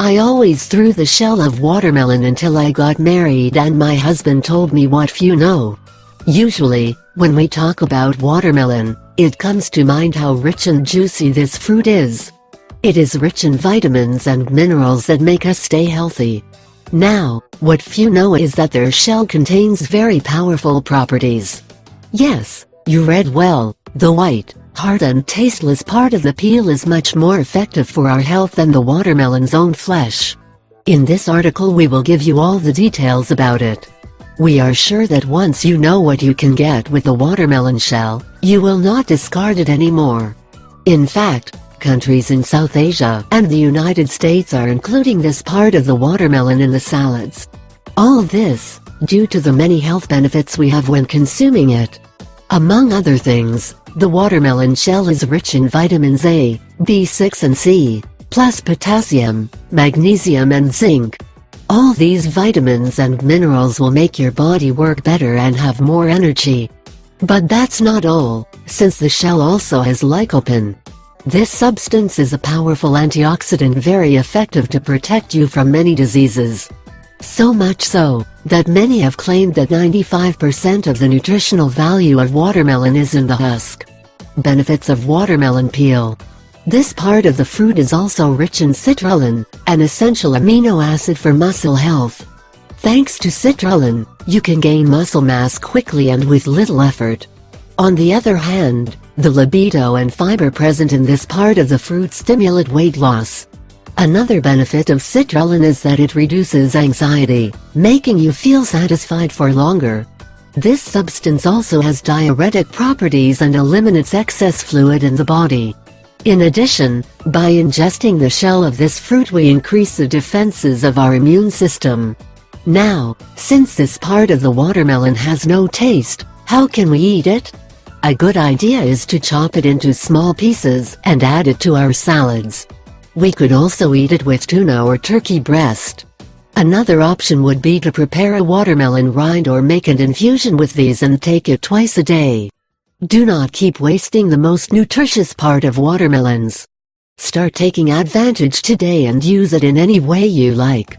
I always threw the shell of watermelon until I got married and my husband told me what few know. Usually, when we talk about watermelon, it comes to mind how rich and juicy this fruit is. It is rich in vitamins and minerals that make us stay healthy. Now, what few know is that their shell contains very powerful properties. Yes, you read well, the white, hard and tasteless part of the peel is much more effective for our health than the watermelon's own flesh. In this article we will give you all the details about it. We are sure that once you know what you can get with the watermelon shell, you will not discard it anymore. In fact, countries in South Asia and the United States are including this part of the watermelon in the salads. All this, due to the many health benefits we have when consuming it. Among other things, the watermelon shell is rich in vitamins A, B6 and C, plus potassium, magnesium and zinc. All these vitamins and minerals will make your body work better and have more energy. But that's not all, since the shell also has lycopene. This substance is a powerful antioxidant very effective to protect you from many diseases. So much so, that many have claimed that 95% of the nutritional value of watermelon is in the husk. Benefits of watermelon peel. This part of the fruit is also rich in citrulline, an essential amino acid for muscle health. Thanks to citrulline, you can gain muscle mass quickly and with little effort. On the other hand, the libido and fiber present in this part of the fruit stimulate weight loss. Another benefit of citrulline is that it reduces anxiety, making you feel satisfied for longer. This substance also has diuretic properties and eliminates excess fluid in the body. In addition, by ingesting the shell of this fruit we increase the defenses of our immune system. Now, since this part of the watermelon has no taste, how can we eat it? A good idea is to chop it into small pieces and add it to our salads. We could also eat it with tuna or turkey breast. Another option would be to prepare a watermelon rind or make an infusion with these and take it twice a day. Do not keep wasting the most nutritious part of watermelons. Start taking advantage today and use it in any way you like.